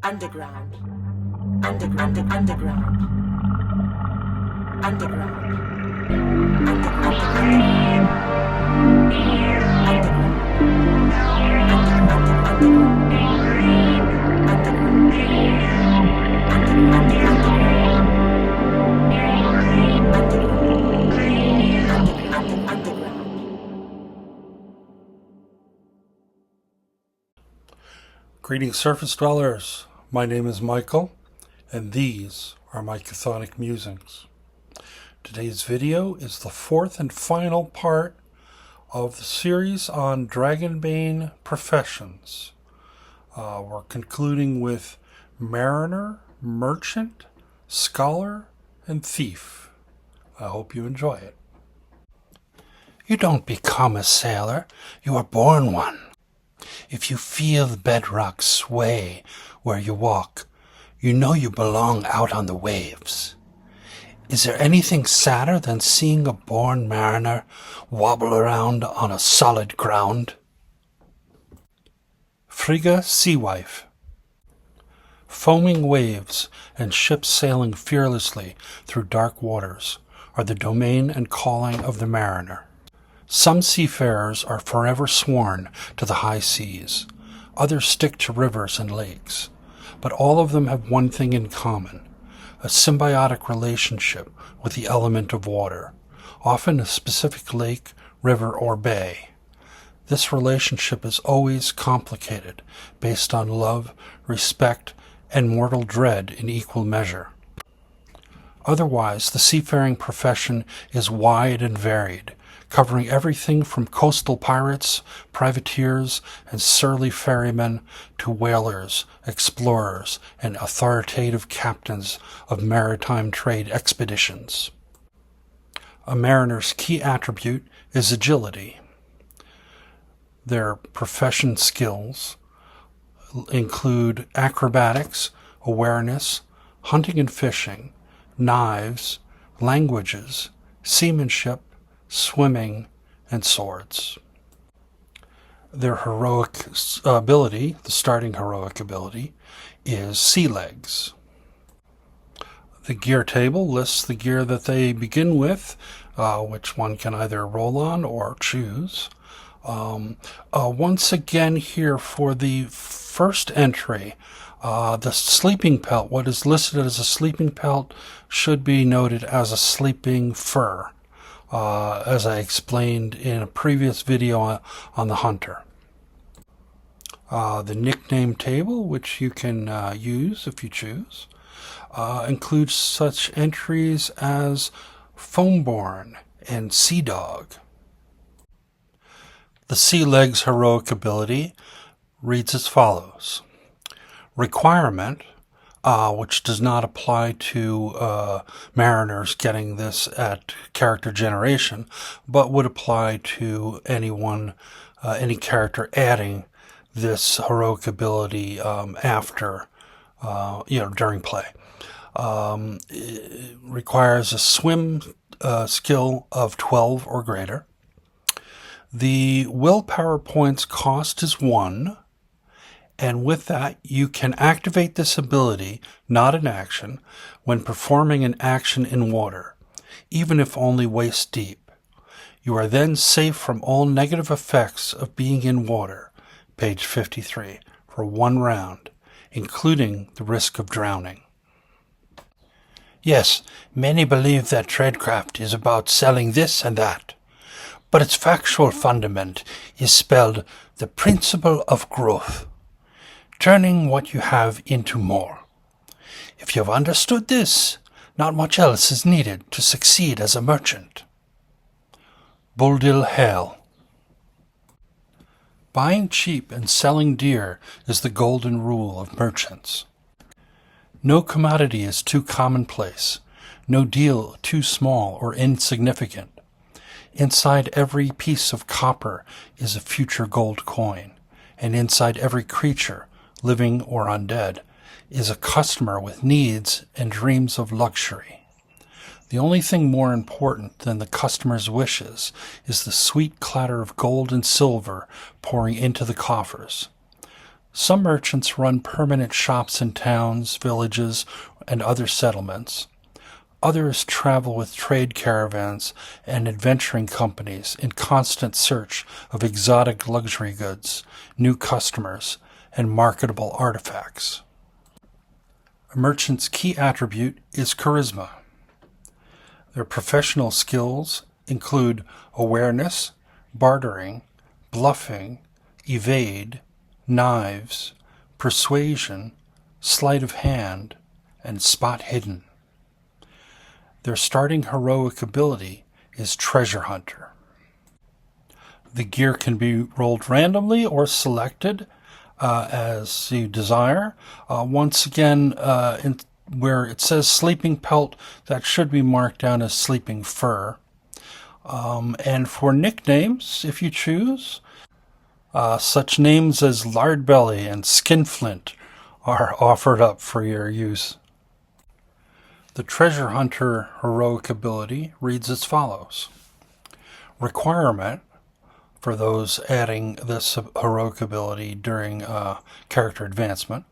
Underground. Underground. Underground. Underground. Greetings, surface dwellers. My name is Michael, and these are my chthonic musings. Today's video is the fourth and final part of the series on Dragonbane professions. We're concluding with mariner, merchant, scholar, and thief. I hope you enjoy it. You don't become a sailor, you are born one. If you feel the bedrock sway where you walk, you know you belong out on the waves. Is there anything sadder than seeing a born mariner wobble around on a solid ground? Frigga Sea Wife. Foaming waves and ships sailing fearlessly through dark waters are the domain and calling of the mariner. Some seafarers are forever sworn to the high seas. Others stick to rivers and lakes. But all of them have one thing in common: a symbiotic relationship with the element of water, often a specific lake, river, or bay. This relationship is always complicated, based on love, respect, and mortal dread in equal measure. Otherwise, the seafaring profession is wide and varied, covering everything from coastal pirates, privateers, and surly ferrymen to whalers, explorers, and authoritative captains of maritime trade expeditions. A mariner's key attribute is agility. Their profession skills include acrobatics, awareness, hunting and fishing, knives, languages, seamanship, swimming, and swords. Their heroic ability, the starting heroic ability, is sea legs. The gear table lists the gear that they begin with, which one can either roll on or choose. Once again here for the first entry, the sleeping pelt, what is listed as a sleeping pelt should be noted as a sleeping fur, as I explained in a previous video on the hunter. The nickname table, which you can use if you choose, includes such entries as Foamborn and Sea Dog. The Sea Legs heroic ability reads as follows. Requirement, which does not apply to mariners getting this at character generation, but would apply to anyone, any character adding this heroic ability after, during play. It requires a swim skill of 12 or greater. The willpower points cost is 1. And with that, you can activate this ability, not an action, when performing an action in water, even if only waist deep. You are then safe from all negative effects of being in water, page 53, for 1 round, including the risk of drowning. Yes, many believe that tradecraft is about selling this and that, but its factual fundament is spelled the principle of growth. Turning what you have into more. If you have understood this, not much else is needed to succeed as a merchant. Buldil Hale. Buying cheap and selling dear is the golden rule of merchants. No commodity is too commonplace, no deal too small or insignificant. Inside every piece of copper is a future gold coin, and inside every creature, living or undead, is a customer with needs and dreams of luxury. The only thing more important than the customer's wishes is the sweet clatter of gold and silver pouring into the coffers. Some merchants run permanent shops in towns, villages, and other settlements. Others travel with trade caravans and adventuring companies in constant search of exotic luxury goods, new customers, and marketable artifacts. A merchant's key attribute is charisma. Their professional skills include awareness, bartering, bluffing, evade, knives, persuasion, sleight of hand, and spot hidden. Their starting heroic ability is Treasure Hunter. The gear can be rolled randomly or selected as you desire. Once again, where it says Sleeping Pelt, that should be marked down as Sleeping Fur. And for nicknames, if you choose, such names as Lardbelly and Skinflint are offered up for your use. The Treasure Hunter heroic ability reads as follows. Requirement for those adding this heroic ability during character advancement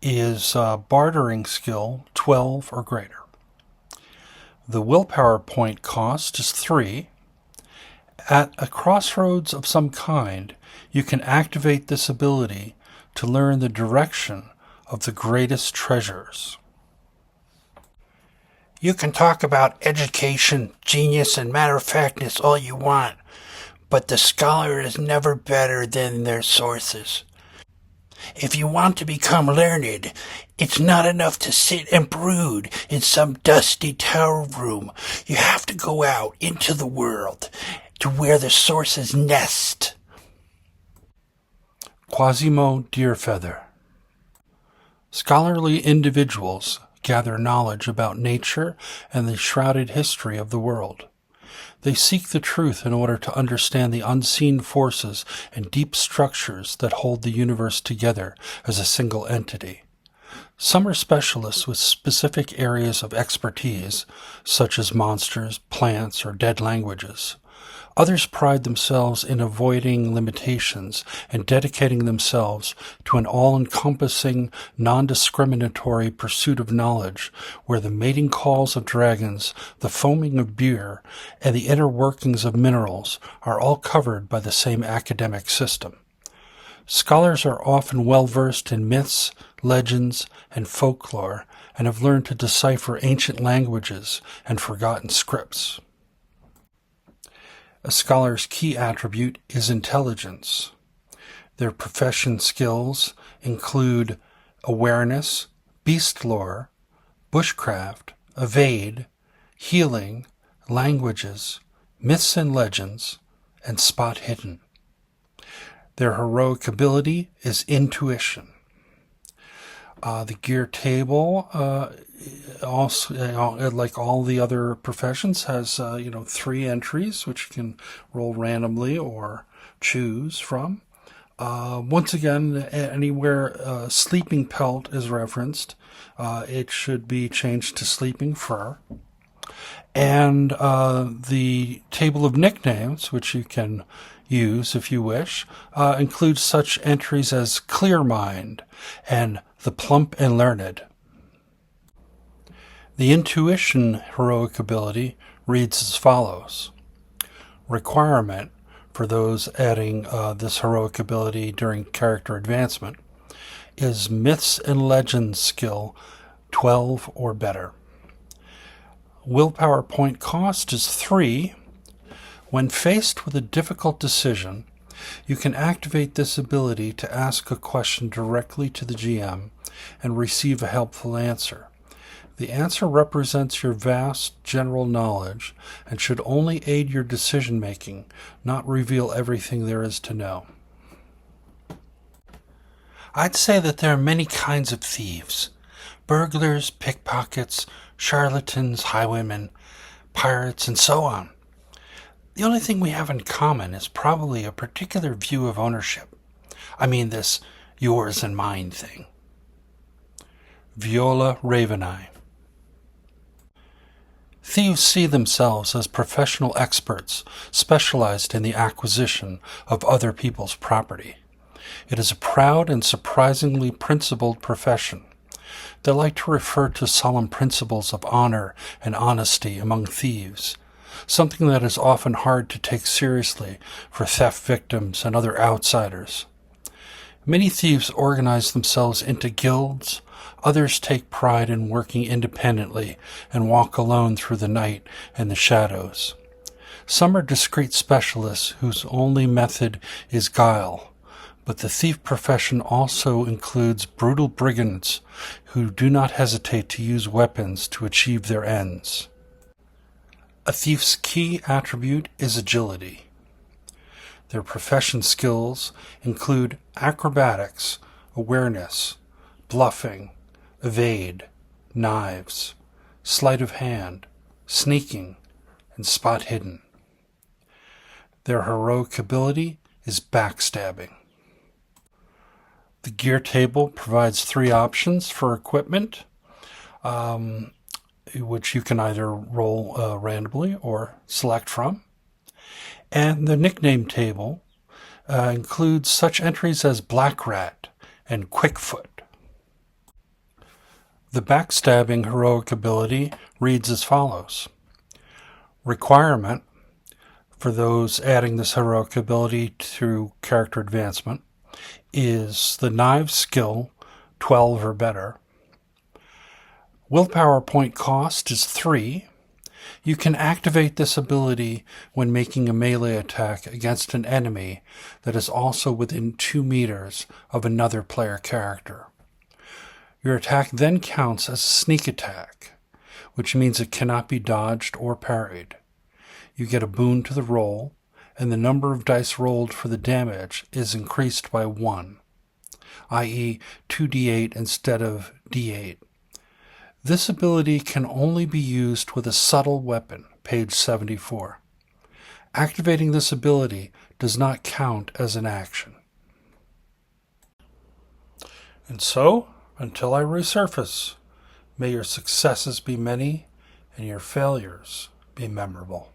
is bartering skill 12 or greater. The willpower point cost is 3. At a crossroads of some kind, you can activate this ability to learn the direction of the greatest treasures. You can talk about education, genius, and matter-of-factness all you want, but the scholar is never better than their sources. If you want to become learned, it's not enough to sit and brood in some dusty tower room. You have to go out into the world, to where the sources nest. Quasimo Deerfeather. Scholarly individuals gather knowledge about nature and the shrouded history of the world. They seek the truth in order to understand the unseen forces and deep structures that hold the universe together as a single entity. Some are specialists with specific areas of expertise, such as monsters, plants, or dead languages. Others pride themselves in avoiding limitations and dedicating themselves to an all-encompassing, non-discriminatory pursuit of knowledge where the mating calls of dragons, the foaming of beer, and the inner workings of minerals are all covered by the same academic system. Scholars are often well-versed in myths, legends, and folklore and have learned to decipher ancient languages and forgotten scripts. A scholar's key attribute is intelligence. Their profession skills include awareness, beast lore, bushcraft, evade, healing, languages, myths and legends, and spot hidden. Their heroic ability is intuition. The gear table, also, like all the other professions, has 3 entries which you can roll randomly or choose from. Once again, anywhere Sleeping Pelt is referenced, it should be changed to Sleeping Fur. And the table of nicknames, which you can use if you wish, includes such entries as Clear Mind and The Plump and Learned. The intuition heroic ability reads as follows. Requirement for those adding this heroic ability during character advancement is Myths and Legends skill 12 or better. Willpower point cost is 3. When faced with a difficult decision, you can activate this ability to ask a question directly to the GM and receive a helpful answer. The answer represents your vast general knowledge and should only aid your decision-making, not reveal everything there is to know. I'd say that there are many kinds of thieves. Burglars, pickpockets, charlatans, highwaymen, pirates, and so on. The only thing we have in common is probably a particular view of ownership. I mean this yours and mine thing. Viola Raveneye. Thieves see themselves as professional experts specialized in the acquisition of other people's property. It is a proud and surprisingly principled profession. They like to refer to solemn principles of honor and honesty among thieves, something that is often hard to take seriously for theft victims and other outsiders. Many thieves organize themselves into guilds. Others take pride in working independently and walk alone through the night and the shadows. Some are discreet specialists whose only method is guile, but the thief profession also includes brutal brigands who do not hesitate to use weapons to achieve their ends. A thief's key attribute is agility. Their profession skills include acrobatics, awareness, bluffing, evade, knives, sleight of hand, sneaking, and spot hidden. Their heroic ability is backstabbing. The gear table provides 3 options for equipment, which you can either roll randomly or select from. And the nickname table includes such entries as Black Rat and Quickfoot. The backstabbing heroic ability reads as follows. Requirement for those adding this heroic ability through character advancement is the knives skill 12 or better. Willpower point cost is 3. You can activate this ability when making a melee attack against an enemy that is also within 2 meters of another player character. Your attack then counts as a sneak attack, which means it cannot be dodged or parried. You get a boon to the roll, and the number of dice rolled for the damage is increased by 1, i.e. 2d8 instead of d8. This ability can only be used with a subtle weapon, page 74. Activating this ability does not count as an action. And so, until I resurface, may your successes be many and your failures be memorable.